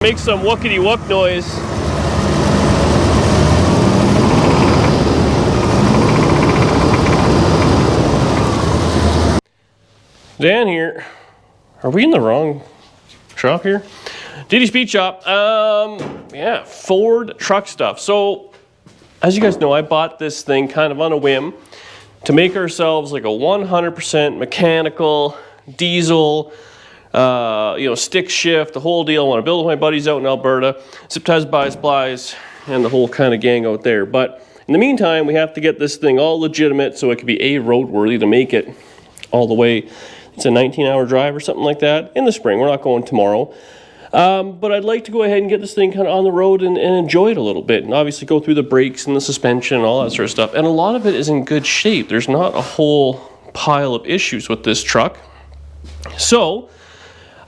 Make some wookity-wook noise. Dan here. Are we in the wrong shop here? DD Speed Shop. Yeah, Ford truck stuff. So, as you guys know, I bought this thing kind of on a whim to make ourselves like a 100% mechanical diesel, stick shift, the whole deal. I want to build with my buddies out in Alberta, zip ties, buys, splies, and the whole kind of gang out there. But in the meantime, we have to get this thing all legitimate so it can be roadworthy to make it all the way. It's a 19-hour drive or something like that in the spring. We're not going tomorrow. But I'd like to go ahead and get this thing kind of on the road and enjoy it a little bit. And obviously go through the brakes and the suspension and all that sort of stuff. And a lot of it is in good shape. There's not a whole pile of issues with this truck. So,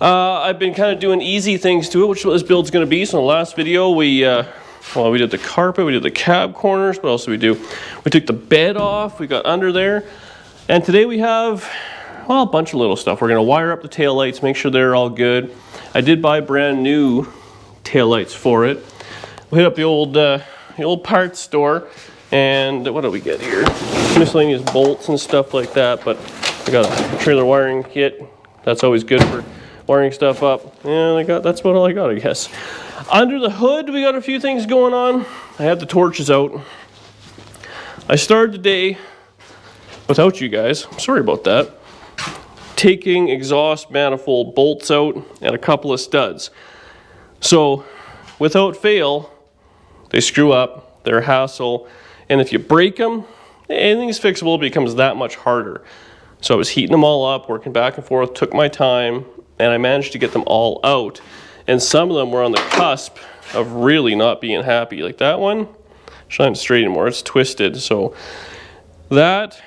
I've been kind of doing easy things to it, which is what this build's going to be. So in the last video, we did the carpet, we did the cab corners. What else did we do? We took the bed off, we got under there. And today we have, well, a bunch of little stuff. We're going to wire up the taillights, make sure they're all good. I did buy brand new taillights for it. We hit up the old parts store, and what do we get here? Miscellaneous bolts and stuff like that, but I got a trailer wiring kit. That's always good for wiring stuff up. And that's about all I got, I guess. Under the hood, we got a few things going on. I had the torches out. I started the day without you guys. Sorry about that. Taking exhaust manifold bolts out and a couple of studs. So, without fail, they screw up, they're a hassle, and if you break them, anything's fixable, it becomes that much harder. So I was heating them all up, working back and forth, took my time, and I managed to get them all out. And some of them were on the cusp of really not being happy. Like that one, it's not straight anymore, it's twisted. So that,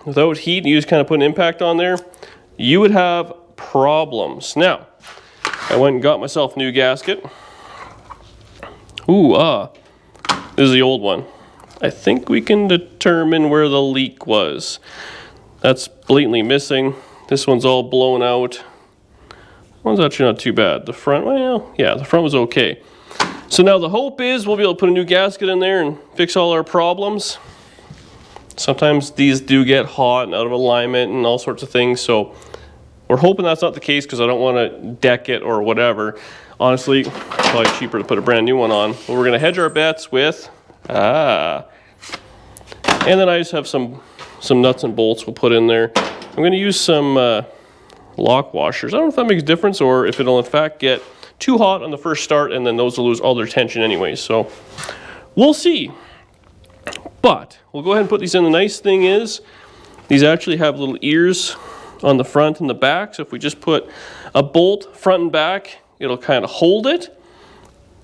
without heat, you just kind of put an impact on there, you would have problems. Now, I went and got myself a new gasket. This is the old one. I think we can determine where the leak was. That's blatantly missing. This one's all blown out. That one's actually not too bad. The front, well, yeah, the front was okay. So now the hope is we'll be able to put a new gasket in there and fix all our problems. Sometimes these do get hot and out of alignment and all sorts of things, so we're hoping that's not the case because I don't want to deck it or whatever. Honestly, probably cheaper to put a brand new one on. But we're going to hedge our bets with, and then I just have some nuts and bolts we'll put in there. I'm going to use some lock washers. I don't know if that makes a difference or if it'll in fact get too hot on the first start and then those will lose all their tension anyway. So we'll see. But we'll go ahead and put these in. The nice thing is these actually have little ears on the front and the back. So if we just put a bolt front and back, it'll kind of hold it.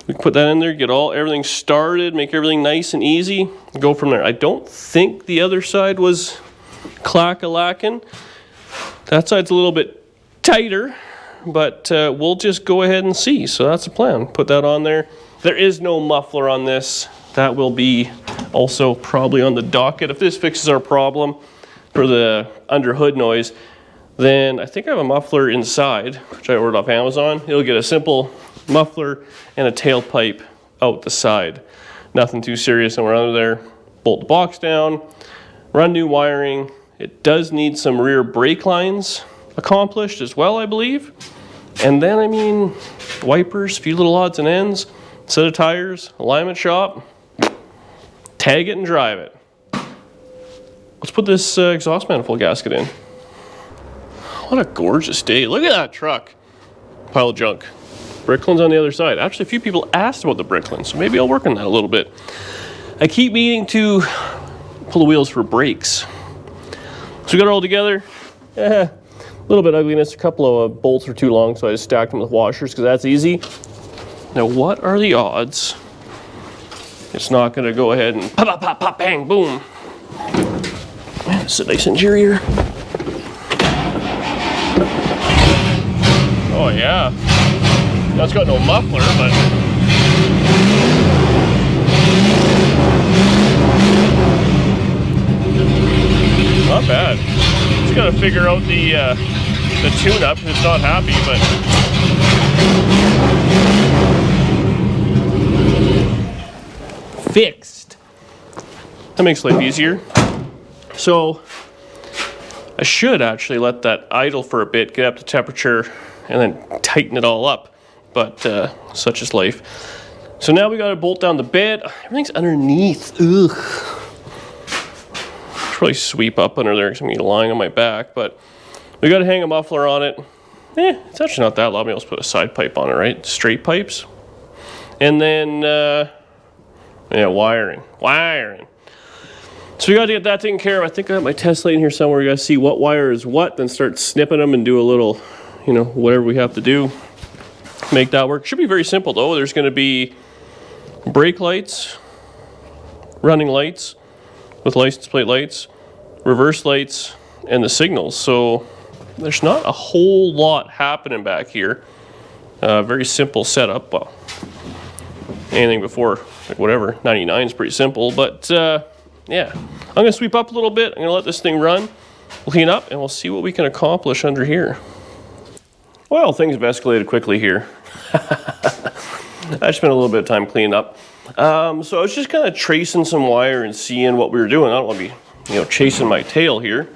We put that in there, get everything started, make everything nice and easy, and go from there. I don't think the other side was clack-a-lackin'. That side's a little bit tighter, but we'll just go ahead and see. So that's the plan. Put that on there. There is no muffler on this. That will be also probably on the docket. If this fixes our problem for the under hood noise, then I think I have a muffler inside, which I ordered off Amazon. It'll get a simple muffler and a tailpipe out the side. Nothing too serious, and we're under there. Bolt the box down, run new wiring. It does need some rear brake lines accomplished as well, I believe. And then, I mean, wipers, a few little odds and ends, set of tires, alignment shop, tag it and drive it. Let's put this exhaust manifold gasket in. What a gorgeous day. Look at that truck. Pile of junk. Bricklin's on the other side. Actually, a few people asked about the Bricklin, so maybe I'll work on that a little bit. I keep meaning to pull the wheels for brakes. So we got it all together. A little bit ugliness. A couple of bolts were too long, so I just stacked them with washers because that's easy. Now, what are the odds it's not going to go ahead and pop, pop, pop, pop, bang, boom. Man, it's a nice interior. Oh yeah, that's got no muffler, but not bad. Just gotta figure out the tune-up. It's not happy, but fixed. That makes life easier. So I should actually let that idle for a bit, get up to temperature, and then tighten it all up. But such is life. So now we got to bolt down the bed. Everything's underneath. Ugh. Should probably sweep up under there because I'm going to be lying on my back. But we got to hang a muffler on it. It's actually not that loud. Maybe I'll just put a side pipe on it, right? Straight pipes. And then, wiring. So we got to get that taken care of. I think I got my test light in here somewhere. We got to see what wire is what, then start snipping them and do a little, whatever we have to do. Make that work. Should be very simple though. There's going to be brake lights, running lights with license plate lights, reverse lights, and the signals. So there's not a whole lot happening back here. Very simple setup. Well, anything before, like whatever, 99 is pretty simple. But yeah, I'm going to sweep up a little bit. I'm going to let this thing run. We'll clean up and we'll see what we can accomplish under here. Well, things have escalated quickly here. I spent a little bit of time cleaning up. So I was just kind of tracing some wire and seeing what we were doing. I don't want to be, chasing my tail here.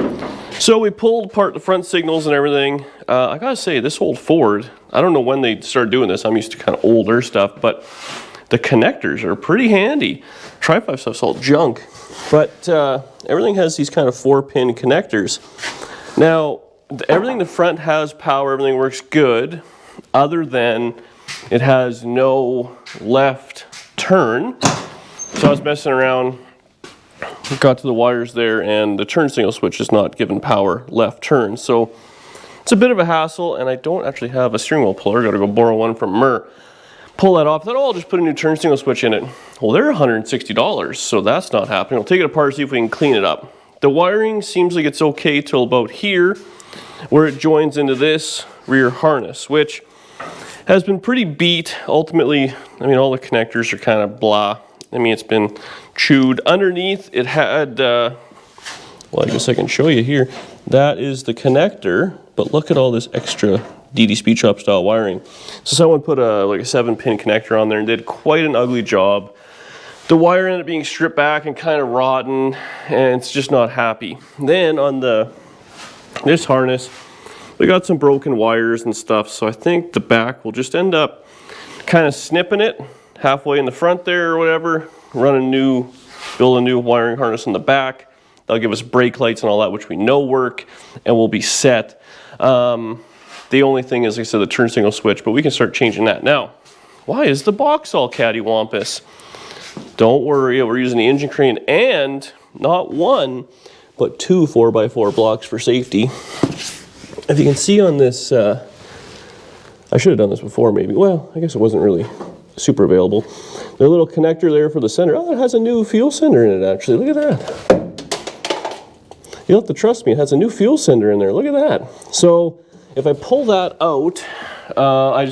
So we pulled apart the front signals and everything. I gotta say, this old Ford, I don't know when they started doing this. I'm used to kind of older stuff, but the connectors are pretty handy. Tri-5 stuff's all junk, but everything has these kind of 4-pin connectors. Now, everything in the front has power, everything works good, other than it has no left turn. So I was messing around, got to the wires there, and the turn signal switch is not giving power left turn. So it's a bit of a hassle, and I don't actually have a steering wheel puller. Got to go borrow one from Mer. Pull that off. I thought, oh, I'll just put a new turn signal switch in it. Well, they're $160, so that's not happening. We'll take it apart, see if we can clean it up. The wiring seems like it's okay till about here, where it joins into this rear harness, which has been pretty beat. Ultimately, all the connectors are kind of blah. It's been chewed. Underneath, it had, well, I guess I can show you here. That is the connector, but look at all this extra DD Speed Shop style wiring. So someone put a 7-pin connector on there and did quite an ugly job. The wire ended up being stripped back and kind of rotten, and it's just not happy. Then on this harness, we got some broken wires and stuff, so I think the back will just end up kind of snipping it halfway in the front there or whatever, build a new wiring harness in the back. That'll give us brake lights and all that, which we know work, and we'll be set. The only thing is, like I said, the turn signal switch, but we can start changing that. Now, why is the box all cattywampus? Don't worry, we're using the engine crane and not one, but 2 4x4 blocks for safety. If you can see on this, I should have done this before maybe. Well, I guess it wasn't really super available. The little connector there for the center. Oh, it has a new fuel sender in it actually. Look at that. You'll have to trust me, it has a new fuel sender in there. Look at that. So if I pull that out,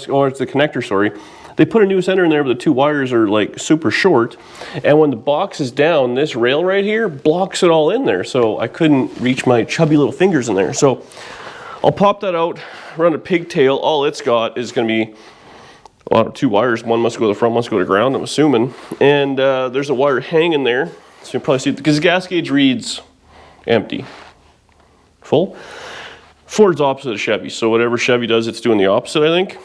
or it's the connector, sorry. They put a new sender in there, but the 2 wires are like super short. And when the box is down, this rail right here blocks it all in there. So I couldn't reach my chubby little fingers in there. So I'll pop that out, run a pigtail. All it's got is going to be 2 wires. One must go to the front, one must go to ground, I'm assuming. And there's a wire hanging there. So you'll probably see, because the gas gauge reads empty. Full. Ford's opposite of Chevy. So whatever Chevy does, it's doing the opposite, I think.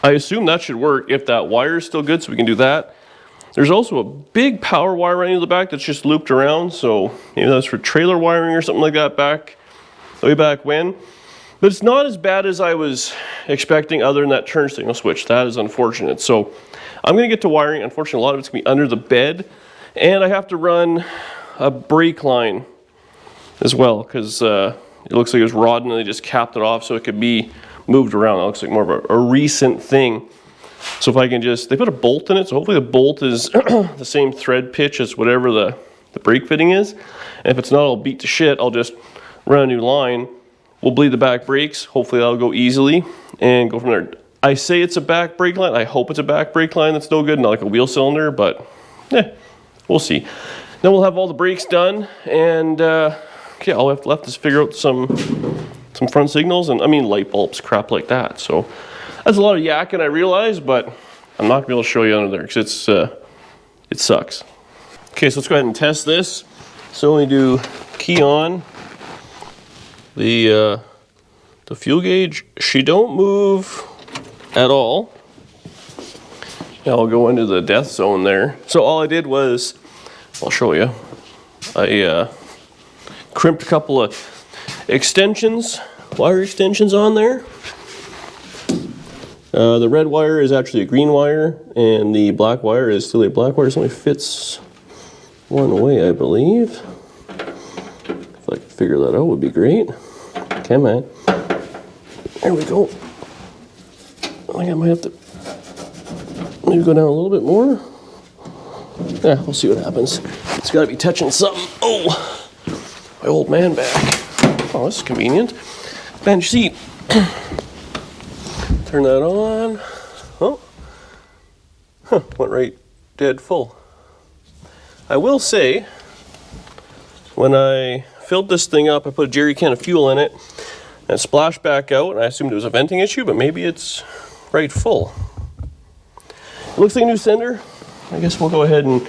I assume that should work if that wire is still good, so we can do that. There's also a big power wire running to the back that's just looped around, so maybe that's for trailer wiring or something like that way back when. But it's not as bad as I was expecting other than that turn signal switch. That is unfortunate. So I'm going to get to wiring. Unfortunately, a lot of it's going to be under the bed, and I have to run a brake line as well because it looks like it was rotten and they just capped it off so it could be moved around. That looks like more of a recent thing. So if I can they put a bolt in it, so hopefully the bolt is the same thread pitch as whatever the brake fitting is. And if it's not, I'll beat to shit. I'll just run a new line. We'll bleed the back brakes. Hopefully that'll go easily and go from there. I say it's a back brake line. I hope it's a back brake line that's no good, not like a wheel cylinder, but we'll see. Then we'll have all the brakes done, and okay, all we have left is figure out some front signals and light bulbs, crap like that. So that's a lot of yakking, I realize, but I'm not gonna be able to show you under there because it sucks. Okay, so let's go ahead and test this. So when we do key on the fuel gauge, she don't move at all. Now I'll go into the death zone there. So all I did was, I'll show you, I crimped a couple of extensions, wire extensions on there. The red wire is actually a green wire, and the black wire is still a black wire. It only fits one way, I believe. If I could figure that out, would be great. Okay, man. There we go. I think I might have to maybe go down a little bit more. Yeah, we'll see what happens. It's got to be touching something. Oh, my old man back. Oh, this is convenient. Bench seat. Turn that on. Oh, went right dead full. I will say, when I filled this thing up, I put a jerry can of fuel in it, and it splashed back out, and I assumed it was a venting issue, but maybe it's right full. It looks like a new sender. I guess we'll go ahead and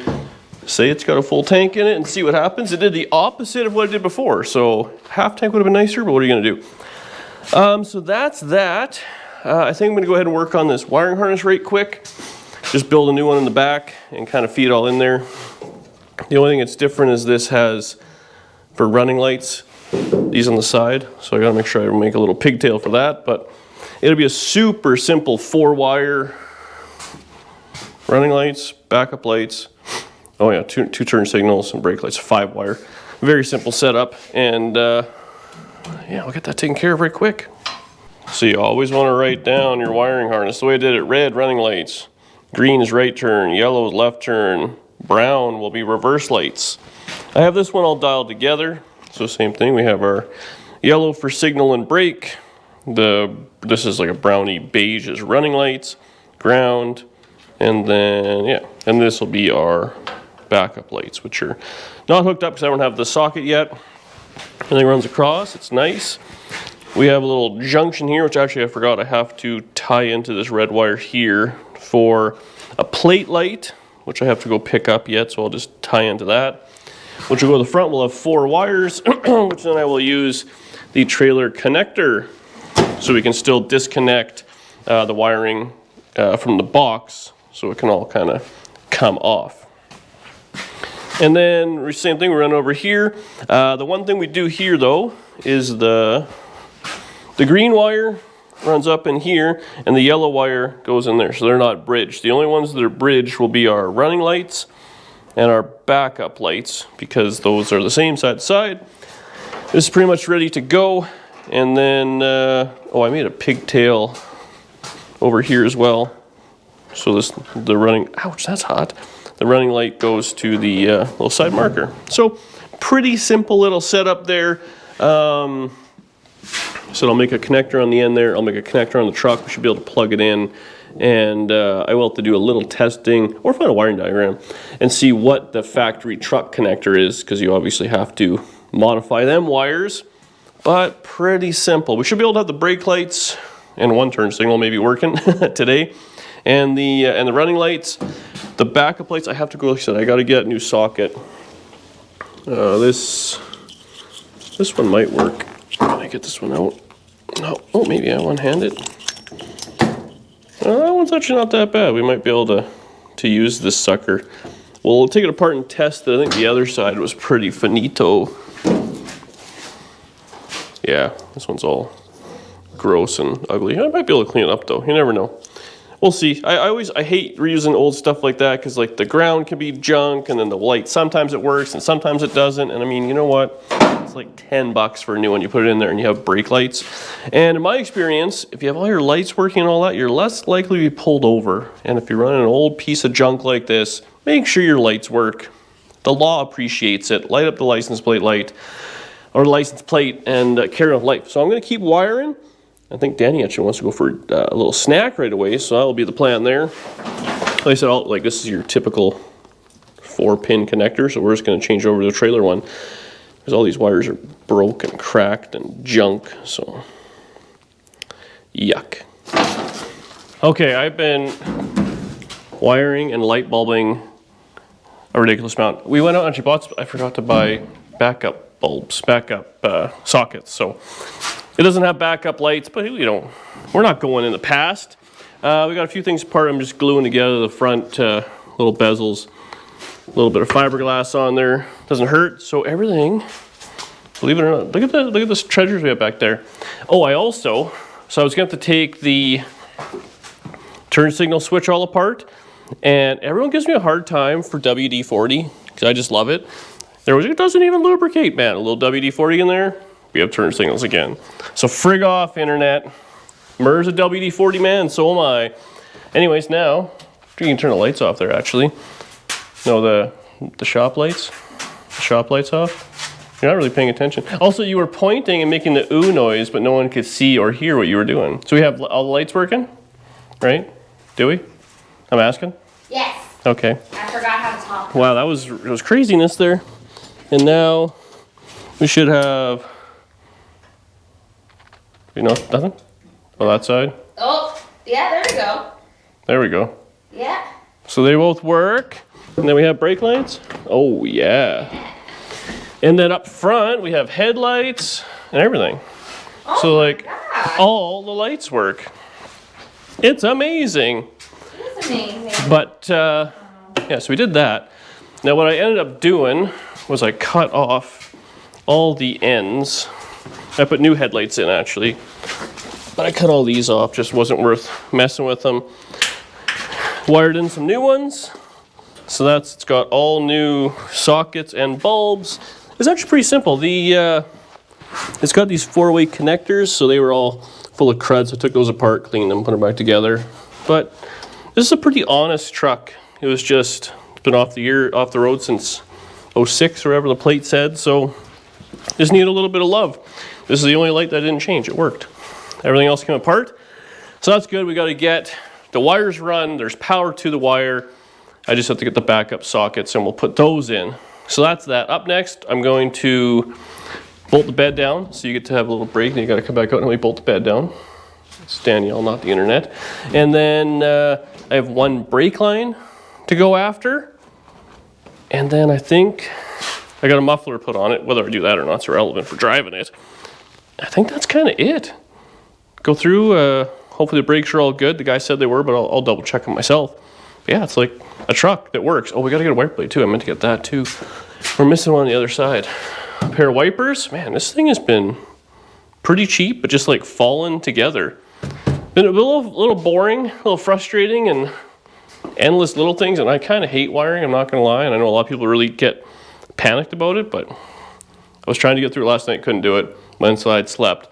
say it's got a full tank in it and see what happens. It did the opposite of what it did before, so half tank would have been nicer, but what are you gonna do? So that's that. I think I'm gonna go ahead and work on this wiring harness right quick. Just build a new one in the back and kind of feed it all in there. The only thing that's different is this has, for running lights, these on the side. So I gotta make sure I make a little pigtail for that, but it'll be a super simple 4-wire running lights, backup lights. Oh yeah, two turn signals and brake lights, 5-wire. Very simple setup, and yeah, I'll get that taken care of right quick. So you always want to write down your wiring harness. The way I did it: red, running lights; green is right turn; yellow is left turn; brown will be reverse lights. I have this one all dialed together. So same thing, we have our yellow for signal and brake. This is like a brownie beige is running lights, ground, and then, yeah, and this will be our backup lights, which are not hooked up because I don't have the socket yet. Everything runs across, it's nice. We have a little junction here, which actually I forgot I have to tie into this red wire here for a plate light, which I have to go pick up yet, so I'll just tie into that. Which will go to the front, we'll have 4 wires, which then I will use the trailer connector, so we can still disconnect the wiring from the box, so it can all kind of come off. And then, same thing, we run over here. The one thing we do here, though, is the green wire runs up in here, and the yellow wire goes in there, so they're not bridged. The only ones that are bridged will be our running lights and our backup lights, because those are the same side to side. This is pretty much ready to go. And then, oh, I made a pigtail over here as well. So the running, ouch, that's hot. The running light goes to the little side marker. So pretty simple little setup there. So I'll make a connector on the end there. I'll make a connector on the truck. We should be able to plug it in. And I will have to do a little testing or find a wiring diagram and see what the factory truck connector is, because you obviously have to modify them wires, but pretty simple. We should be able to have the brake lights and 1-turn signal maybe working today, and the running lights. The backup lights, I have to go, like I said, I got to get a new socket. This one might work. Can I get this one out? No, oh, maybe I one-handed. That one's actually not that bad. We might be able to use this sucker. Well, we'll take it apart and test it. I think the other side was pretty finito. Yeah, this one's all gross and ugly. I might be able to clean it up though. You never know. We'll see. I hate reusing old stuff like that, because like the ground can be junk, and then the light, sometimes it works and sometimes it doesn't. And I mean, you know what? It's like $10 for a new one. You put it in there and you have brake lights. And in my experience, if you have all your lights working and all that, you're less likely to be pulled over. And if you're running an old piece of junk like this, make sure your lights work. The law appreciates it. Light up the license plate light, or license plate, and carry on life. So I'm going to keep wiring. I think Danny actually wants to go for a little snack right away, so that will be the plan there. Like I said, like this is your typical 4-pin connector, so we're just going to change over to the trailer one, because all these wires are broke and cracked and junk, so yuck. Okay, I've been wiring and light bulbing a ridiculous amount. We went out and she bought, I forgot to buy backup bulbs, backup sockets. So it doesn't have backup lights, but you know, we're not going in the past. We got a few things apart. I'm just gluing together the front little bezels, a little bit of fiberglass on there. Doesn't hurt. So everything, believe it or not, look at this treasures we have back there. Oh, I was going to have to take the turn signal switch all apart, and everyone gives me a hard time for WD-40 because I just love it. It doesn't even lubricate, man. A little WD-40 in there, we have turn signals again. So frig off, internet. Murr's a WD-40 man, so am I. Anyways, now you can turn the lights off there. Actually, no, the shop lights. The shop lights off. You're not really paying attention. Also, you were pointing and making the ooh noise, but no one could see or hear what you were doing. So we have all the lights working, right? Do we? I'm asking? Yes. Okay. I forgot how to talk. Wow, it was craziness there. And now we should have, you know, nothing? Oh, that side? Oh, yeah, there we go. There we go. Yeah. So they both work. And then we have brake lights. Oh, yeah. And then up front, we have headlights and everything. Oh, so like, God. all the lights work. It's amazing. It's amazing. But, yeah, so we did that. Now what I ended up doing was I cut off all the ends. I put new headlights in, actually. But I cut all these off, just wasn't worth messing with them. Wired in some new ones. So it's got all new sockets and bulbs. It's actually pretty simple. It's got these 4-way connectors, so they were all full of crud, so I took those apart, cleaned them, put them back together. But this is a pretty honest truck. It's been off the road since 06 or whatever the plate said, so just need a little bit of love. This is the only light that didn't change. It worked. Everything else came apart. So that's good. We got to get the wires run. There's power to the wire. I just have to get the backup sockets and we'll put those in. So that's that. Up next, I'm going to bolt the bed down. So you get to have a little break and you got to come back out and we bolt the bed down. It's Danielle, not the internet. And then I have one brake line to go after. And then I think I got a muffler put on it. Whether I do that or not is irrelevant for driving it. I think that's kind of it. Go through, hopefully the brakes are all good. The guy said they were, but I'll double check them myself. But yeah, it's like a truck that works. Oh, we got to get a wiper blade too. I meant to get that too. We're missing one on the other side. A pair of wipers. Man, this thing has been pretty cheap, but just like fallen together. Been a little boring, a little frustrating, and endless little things. And I kind of hate wiring, I'm not going to lie. And I know a lot of people really get panicked about it, but I was trying to get through it last night, couldn't do it. Went inside, slept.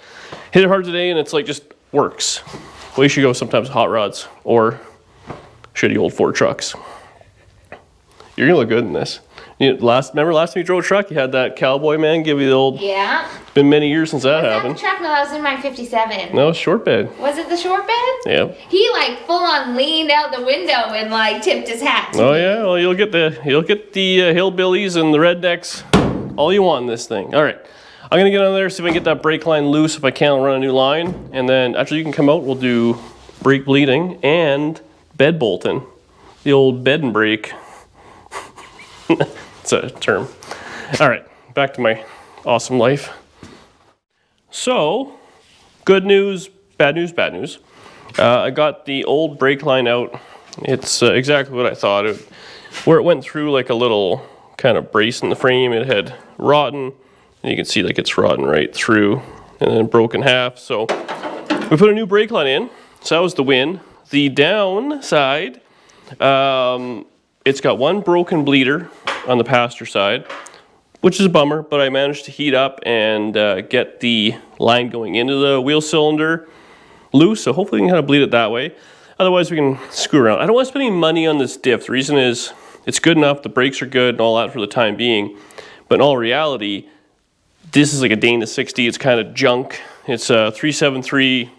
Hit it hard today, and it's like just works. Well, you should go sometimes hot rods or shitty old Ford trucks. You're gonna look good in this. Remember last time you drove a truck, you had that cowboy man give you the old. Yeah. It's been many years since that happened. Was that the truck? No, that was in my 57. No, short bed. Was it the short bed? Yeah. He like full on leaned out the window and like tipped his hat. Oh yeah, well you'll get the hillbillies and the rednecks, all you want in this thing. All right. I'm gonna get on there, see if I can get that brake line loose. If I can, I'll run a new line. And then, actually you can come out, we'll do brake bleeding and bed bolting. The old bed and brake. It's a term. All right, back to my awesome life. So, good news, bad news, bad news. I got the old brake line out. It's exactly what I thought. Where it went through like a little kind of brace in the frame, it had rotten. And you can see like it's rotten right through and then broken half. So we put a new brake line in. So that was the win. The downside, it's got one broken bleeder on the passenger side, which is a bummer, but I managed to heat up and get the line going into the wheel cylinder loose. So hopefully we can kind of bleed it that way. Otherwise we can screw around. I don't want to spend any money on this diff. The reason is it's good enough. The brakes are good and all that for the time being. But in all reality, this is like a Dana 60. It's kind of junk. It's a 373,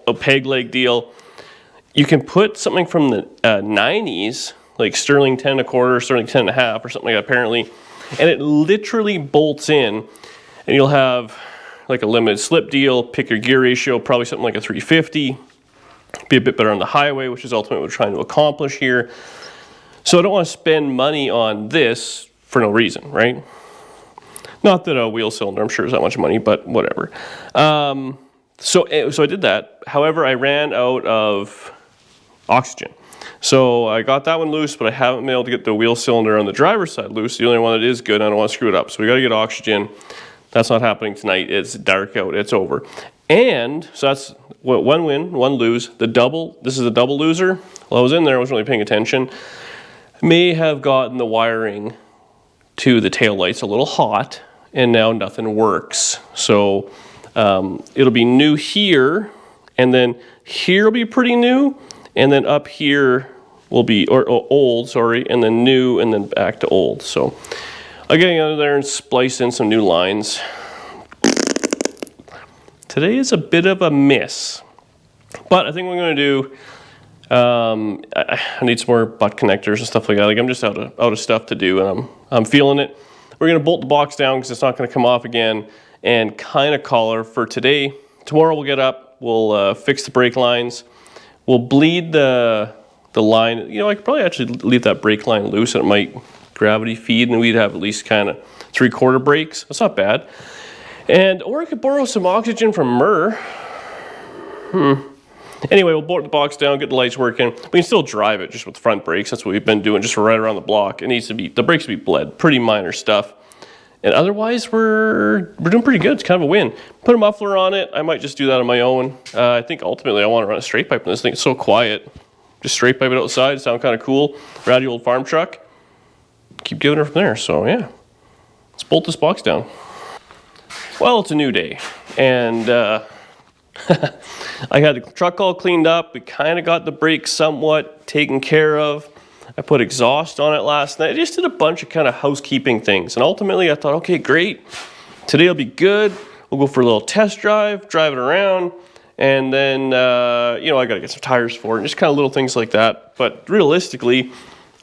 a peg leg deal. You can put something from the 90s, like Sterling 10 1/4, Sterling 10 1/2, or something like that apparently, and it literally bolts in, and you'll have like a limited slip deal, pick your gear ratio, probably something like a 350, be a bit better on the highway, which is ultimately what we're trying to accomplish here. So I don't want to spend money on this for no reason, right? Not that a wheel cylinder, I'm sure, is that much money, but whatever. So I did that. However, I ran out of oxygen. So I got that one loose, but I haven't been able to get the wheel cylinder on the driver's side loose. The only one that is good, I don't want to screw it up. So we got to get oxygen. That's not happening tonight. It's dark out. It's over. And so that's one win, one lose. This is a double loser. While I was in there, I wasn't really paying attention. May have gotten the wiring to the taillights a little hot, and now nothing works. So it'll be new here, and then here will be pretty new, and then up here will be or old, sorry, and then new, and then back to old. So I'm getting out of there and splice in some new lines. Today is a bit of a miss, but I think what I'm going to do, I need some more butt connectors and stuff like that. Like, I'm just out of stuff to do, and I'm feeling it. We're going to bolt the box down because it's not going to come off again, and kind of call her for today. Tomorrow we'll get up, we'll fix the brake lines, we'll bleed the line. You know, I could probably actually leave that brake line loose and it might gravity feed, and we'd have at least kind of 3/4 brakes. That's not bad. Or I could borrow some oxygen from Murr. Anyway, we'll bolt the box down, get the lights working. We can still drive it just with the front brakes. That's what we've been doing just for right around the block. It needs to be, the brakes to be bled, pretty minor stuff. And otherwise, we're doing pretty good. It's kind of a win. Put a muffler on it. I might just do that on my own. I think ultimately I want to run a straight pipe in this thing. It's so quiet. Just straight pipe it outside. Sound kind of cool. Ratty old farm truck. Keep giving her from there. So yeah, let's bolt this box down. Well, it's a new day, and I had the truck all cleaned up. We kind of got the brakes somewhat taken care of. I put exhaust on it last night. I just did a bunch of kind of housekeeping things, and ultimately I thought, okay, great. Today will be good. We'll go for a little test drive it around, and then you know, I got to get some tires for it, and just kind of little things like that. But realistically,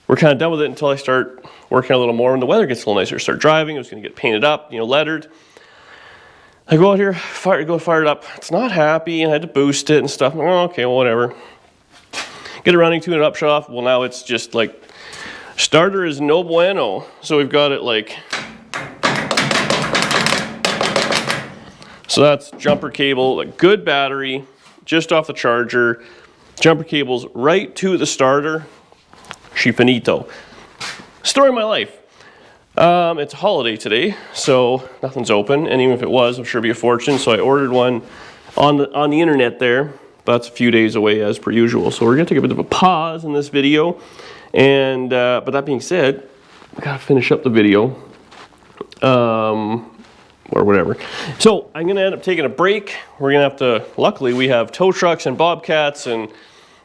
we're kind of done with it until I start working a little more. When the weather gets a little nicer, start driving. It was going to get painted up, you know, lettered. I go out here, fire it up. It's not happy, and I had to boost it and stuff. I'm like, oh, okay, well, whatever. Get it running, tune it up, shut off. Well, now it's just like, starter is no bueno. So we've got it like, so that's jumper cable, a good battery, just off the charger. Jumper cables right to the starter. Finito. Story of my life. It's a holiday today, so nothing's open, and even if it was, I'm sure it'd be a fortune. So I ordered one on the internet there, but that's a few days away as per usual. So we're gonna take a bit of a pause in this video, and but that being said, I gotta finish up the video, or whatever. So I'm gonna end up taking a break. We're gonna have to. Luckily, we have tow trucks and bobcats, and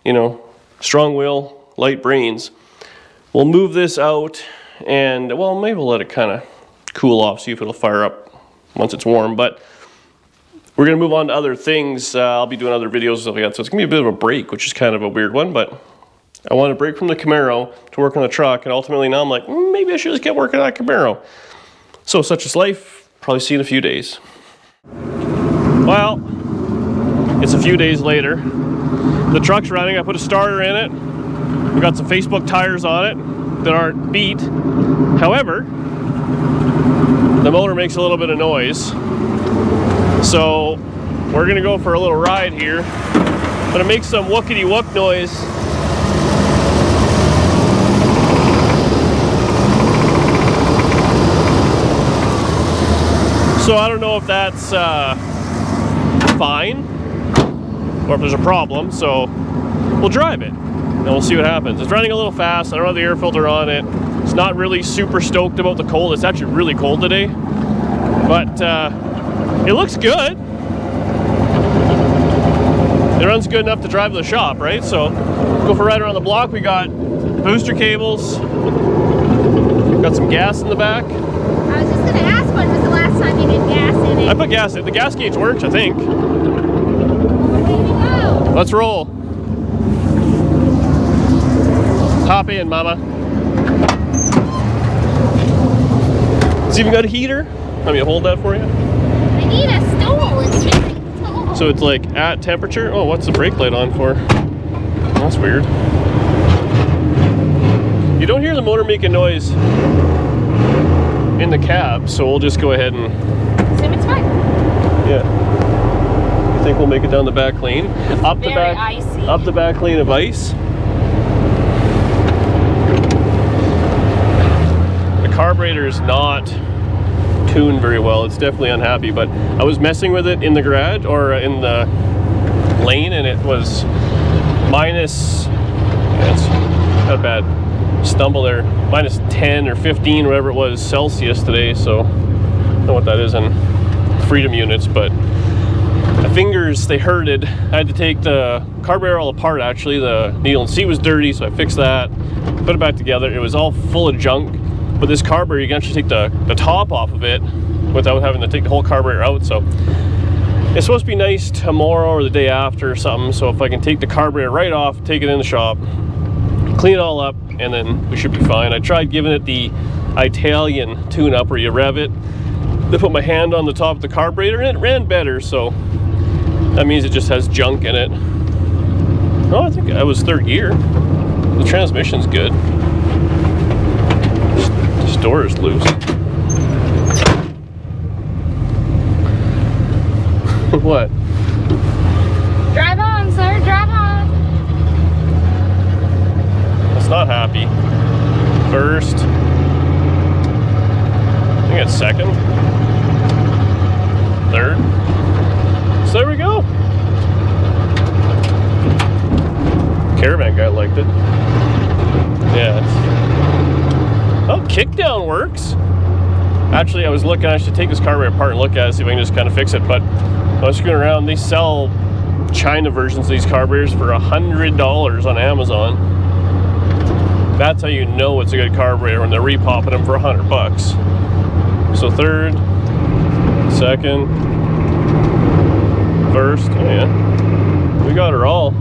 you know, strong will, light brains. We'll move this out. And well, maybe we'll let it kind of cool off, see if it'll fire up once it's warm. But we're gonna move on to other things. I'll be doing other videos and stuff like that, so it's gonna be a bit of a break, which is kind of a weird one. But I want to break from the Camaro to work on the truck, and ultimately now I'm like, maybe I should just get working on that Camaro. So such is life. Probably see you in a few days. Well, it's a few days later. The truck's running. I put a starter in it. We got some Facebook tires on it that aren't beat. However, the motor makes a little bit of noise. So we're gonna go for a little ride here. I'm gonna make some wookity-wook noise. So I don't know if that's fine or if there's a problem, so we'll drive it. And we'll see what happens. It's running a little fast. I don't have the air filter on it. It's not really super stoked about the cold. It's actually really cold today. But it looks good. It runs good enough to drive to the shop, right? So go for a ride around the block. We got booster cables. Got some gas in the back. I was just gonna ask, when was the last time you did gas in it? I put gas in it. The gas gauge works, I think. Here we go. Let's roll. Hop in, mama. It's even got a heater. Let me hold that for you. I need a stool. It's really tall. So it's like at temperature. Oh, what's the brake light on for? That's weird. You motor making noise in the cab, so we'll just go ahead and... Assume it's fine. Yeah. You think we'll make it down the back lane? Up the Very back, icy. up the back lane of ice. The carburetor is not tuned very well. It's definitely unhappy, but I was messing with it in the garage or in the lane, and it was minus, it's not a bad stumble there, minus 10 or 15, whatever it was, Celsius today. So I don't know what that is in freedom units, but my fingers, they hurted. I had to take the carburetor all apart. Actually, the needle and seat was dirty, so I fixed that, put it back together. It was all full of junk, but this carburetor, you can actually take the top off of it without having to take the whole carburetor out. So it's supposed to be nice tomorrow or the day after or something. So if I can take the carburetor right off, take it in the shop, clean it all up, and then we should be fine. I tried giving it the Italian tune-up where you rev it. They put my hand on the top of the carburetor and it ran better, so that means it just has junk in it. Oh, I think I was third gear. The transmission's good. This door is loose. What? Drive on, sir. Drive on. It's not happy. First. I think it's second. Third. So there we go. Caravan guy liked it. Yeah. Oh, kickdown works. Actually, I was looking, I should take this carburetor apart and look at it, see if I can just kind of fix it. But I was screwing around. They sell China versions of these carburetors for $100 on Amazon. That's how you know it's a good carburetor, when they're repopping them for $100. So third, second, first, oh yeah, we got her all.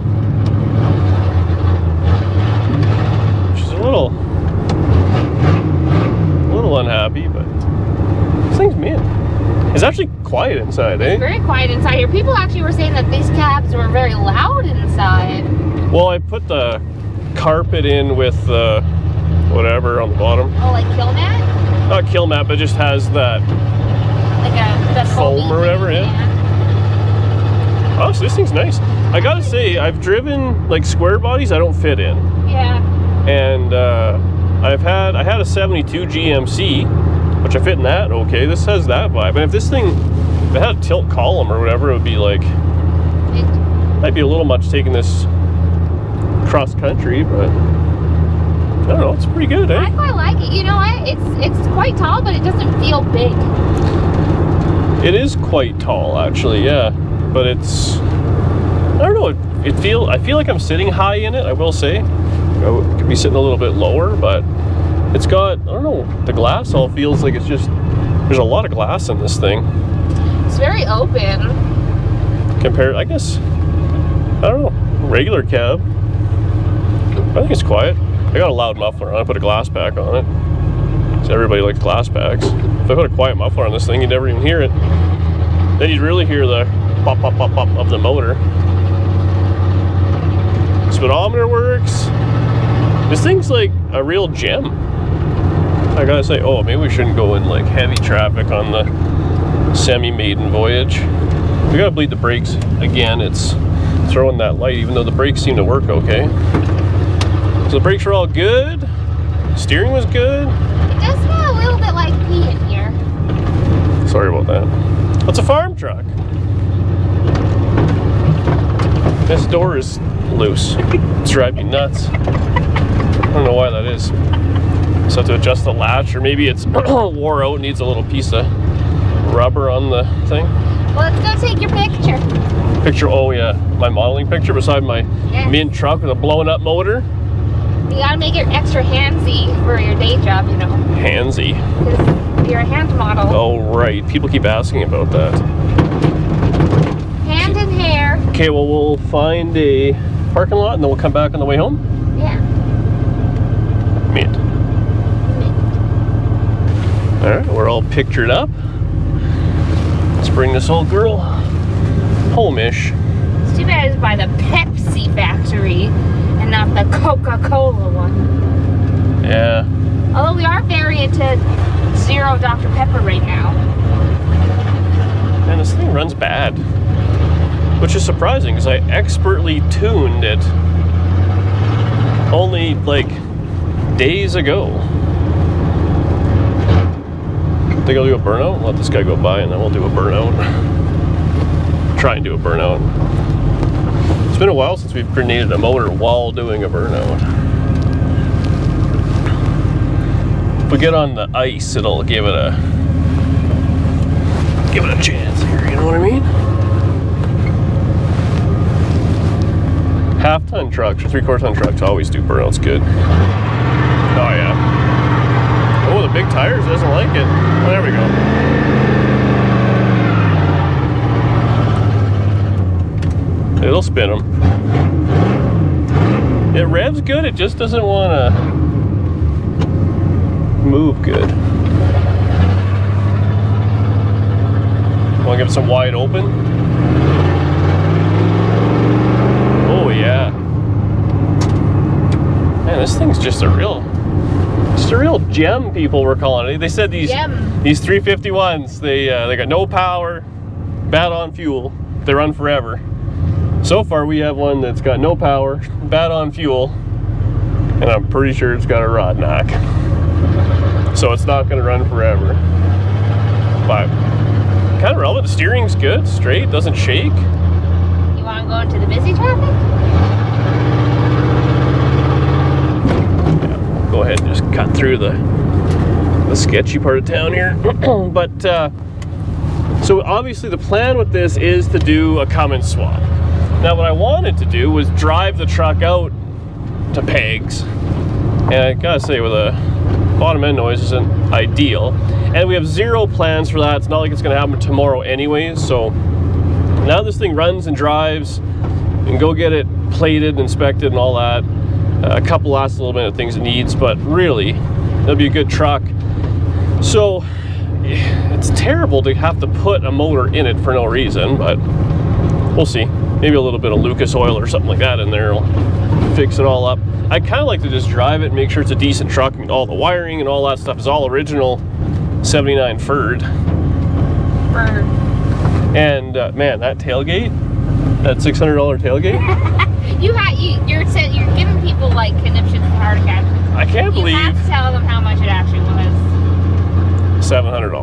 She's a little unhappy, but this thing's mean. It's actually quiet inside, eh? Very quiet inside here. People actually were saying that these cabs were very loud inside. Well, I put the carpet in with whatever on the bottom. Oh, like kill mat? Not kill mat, but just has that Like the foam or whatever, yeah. Oh, so this thing's nice. I gotta say, I've driven like square bodies I don't fit in. Yeah. And I had a 72 GMC, which I fit in that okay. This has that vibe. And if this thing, if it had a tilt column or whatever, it would be like, might be a little much taking this cross country, but I don't know, it's pretty good, eh? I quite like it. You know what? It's quite tall, but it doesn't feel big. It is quite tall, actually, yeah. But it's, I don't know, I feel like I'm sitting high in it, I will say. I could be sitting a little bit lower, but it's got, I don't know, the glass all feels like it's just, there's a lot of glass in this thing. It's very open. Compared, I guess, I don't know, regular cab. I think it's quiet. I got a loud muffler on. I put a glass pack on it. So everybody likes glass packs. If I put a quiet muffler on this thing, you'd never even hear it. Then you'd really hear the pop, pop, pop, pop of the motor. Speedometer works. This thing's like a real gem. I gotta say, oh, maybe we shouldn't go in like heavy traffic on the semi-maiden voyage. We gotta bleed the brakes. Again, it's throwing that light, even though the brakes seem to work okay. So the brakes are all good. Steering was good. It does smell a little bit like pee in here. Sorry about that. It's a farm truck. This door is loose. It's driving me nuts. I don't know why that is. Just have to adjust the latch, or maybe it's wore out, needs a little piece of rubber on the thing. Well, let's go take your picture. Picture, oh yeah, my modeling picture beside my mint truck with a blown up motor. You gotta make it extra handsy for your day job, you know. Handsy. Because you're a hand model. Oh right, people keep asking about that. Hand and hair. Okay, well we'll find a parking lot and then we'll come back on the way home. Yeah. Mint. Alright, we're all pictured up. Let's bring this old girl home-ish. It's too bad it's by the Pepsi factory and not the Coca-Cola one. Yeah. it to 0 Dr. Pepper right now. And this thing runs bad, which is surprising because I expertly tuned it only like days ago. Think I'll do a burnout? Let this guy go by and then we'll do a burnout. Try and do a burnout. It's been a while since we've grenaded a motor while doing a burnout. If we get on the ice, it'll give it a chance here, you know what I mean? Half-ton trucks or 3/4 ton trucks always do burnouts good. Oh yeah. Oh, the big tires doesn't like it. Oh, there we go. It'll spin them. It revs good, it just doesn't want to move good. Want to give it some wide open? Oh yeah. Man, this thing's just a real gem, people were calling it. They said these 351s, they got no power, bad on fuel, they run forever. So far we have one that's got no power, bad on fuel, and I'm pretty sure it's got a rod knock. So it's not going to run forever. But kind of relevant. The steering's good, straight, doesn't shake. You want to go into the busy traffic? Yeah, go ahead and just cut through the sketchy part of town here. But so obviously the plan with this is to do a Cummins swap. Now what I wanted to do was drive the truck out to pegs, and I gotta say, with a bottom end noise isn't ideal, and we have 0 plans for that. It's not like it's gonna happen tomorrow anyways. So now this thing runs and drives, and go get it plated, inspected, and all that. A couple last little bit of things it needs, but really it'll be a good truck. So it's terrible to have to put a motor in it for no reason, but we'll see. Maybe a little bit of Lucas oil or something like that in there will fix it all up. I kind of like to just drive it and make sure it's a decent truck. I mean, all the wiring and all that stuff is all original 79 Ford. And man, that tailgate, that $600 tailgate. You're giving people like conniptions and heart attacks. I can't believe. You have to tell them how much it actually was. $700.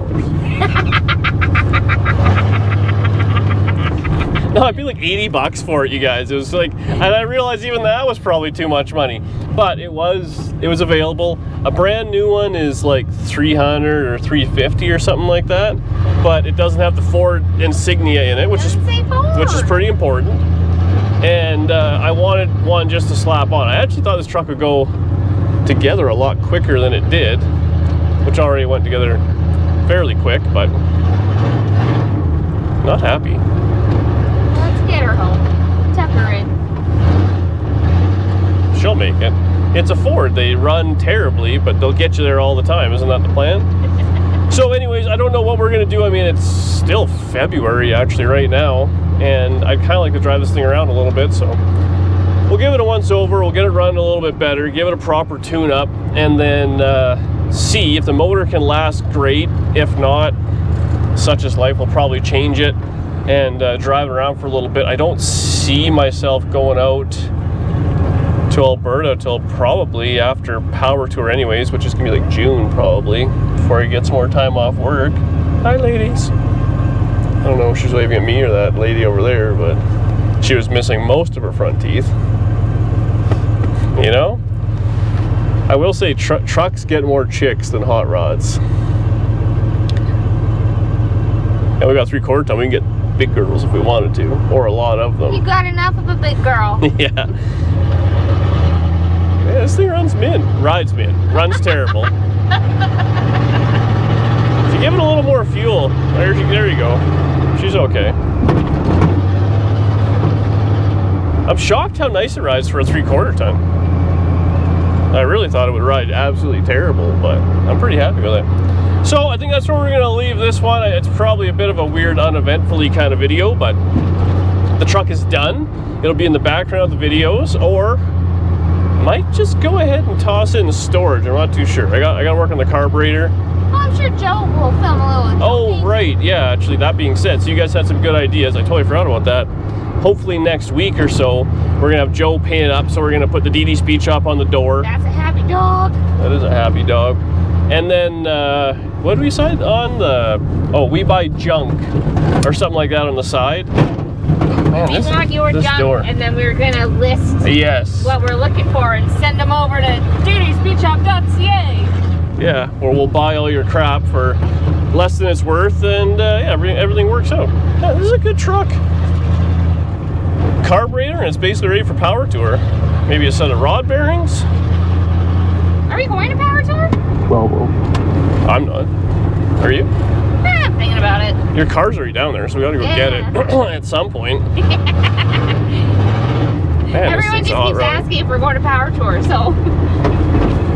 No, I paid like $80 for it, you guys. It was like, and I realized even that was probably too much money, but it was available. A brand new one is like $300 or $350 or something like that, but it doesn't have the Ford insignia in it, which is pretty important. And I wanted one just to slap on. I actually thought this truck would go together a lot quicker than it did, which already went together fairly quick, but not happy. Get her home. Tuck her in. She'll make it. It's a Ford. They run terribly, but they'll get you there all the time. Isn't that the plan? So anyways, I don't know what we're going to do. I mean, it's still February actually right now, and I'd kind of like to drive this thing around a little bit, so we'll give it a once over. We'll get it running a little bit better, give it a proper tune-up, and then see if the motor can last great. If not, such is life, we'll probably change it and drive it around for a little bit. I don't see myself going out to Alberta till probably after Power Tour anyways, which is gonna be like June probably, before I get some more time off work. Hi ladies. I don't know if she's waving at me or that lady over there, but she was missing most of her front teeth. You know? I will say trucks get more chicks than hot rods. And we got 3/4 ton, we can get big girls if we wanted to, or a lot of them. You got enough of a big girl. Yeah. Yeah, this thing rides min, runs terrible. If you give it a little more fuel, there you go. She's okay. I'm shocked how nice it rides for a 3/4 ton. I really thought it would ride absolutely terrible, but I'm pretty happy with it. So I think that's where we're going to leave this one. It's probably a bit of a weird, uneventfully kind of video, but the truck is done. It'll be in the background of the videos, or Might just go ahead and toss it in storage. I'm not too sure. I got to work on the carburetor. Well, I'm sure Joe will film a little. Oh, right. Yeah, actually, that being said, so you guys had some good ideas. I totally forgot about that. Hopefully next week or so, we're going to have Joe paint it up. So we're going to put the DD Speed Shop on the door. That's a happy dog. That is a happy dog. And then, what did we decide on the... Oh, we buy junk or something like that on the side. Man, We want your junk, and then we're going to list what we're looking for and send them over to ddSpeedShop.ca. Yeah, or we'll buy all your crap for less than it's worth, and yeah, everything works out. Yeah, this is a good truck. Carburetor, and it's basically ready for power tour. Maybe a set of rod bearings. Are we going to power tour? Well, I'm not. Are you? I'm thinking about it. Your car's already down there, so we gotta go get it at some point. Man, Everyone just keeps asking if we're going to power tour, so.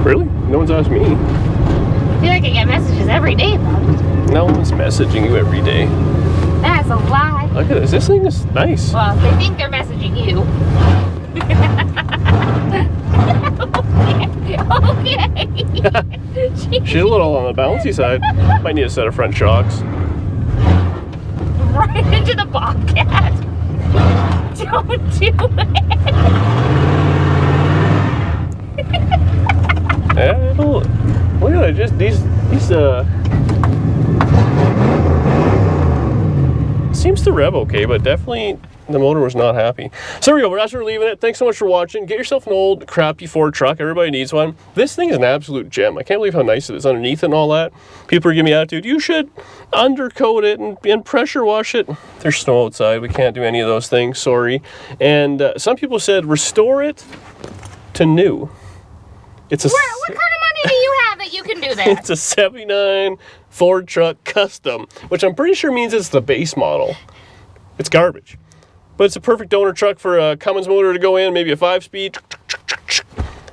Really? No one's asked me. I feel like I get messages every day about it. No one's messaging you every day. That's a lie. Look at this. This thing is nice. Well, they think they're messaging you. Okay. She's a little on the bouncy side. Might need a set of front shocks. Right into the Bobcat. Don't do it. Yeah, look at it. Just these seems to rev okay, but definitely the motor was not happy. So there we go. That's where we're leaving it. Thanks so much for watching. Get yourself an old crappy Ford truck. Everybody needs one. This thing is an absolute gem. I can't believe how nice it is underneath it and all that. People are giving me attitude. You should undercoat it and pressure wash it. There's snow outside. We can't do any of those things. Sorry. And some people said restore it to new. It's a. What kind of money do you have that you can do that? It's a 79 Ford truck custom, which I'm pretty sure means it's the base model. It's garbage. But it's a perfect donor truck for a Cummins motor to go in, maybe a 5-speed,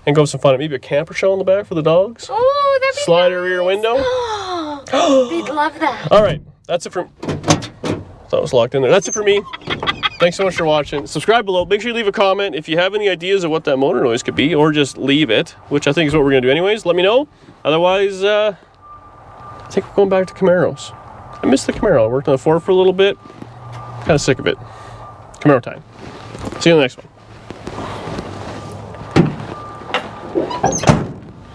and go have some fun. Maybe a camper shell in the back for the dogs. Oh, that'd be Slider nice. rear window. They'd love that. All right, that's it for... That was locked in there. That's it for me. Thanks so much for watching. Subscribe below. Make sure you leave a comment. If you have any ideas of what that motor noise could be, or just leave it, which I think is what we're going to do anyways, let me know. Otherwise, I think we're going back to Camaros. I missed the Camaro. I worked on the Ford for a little bit. Kind of sick of it. Camaro time. See you in the next one.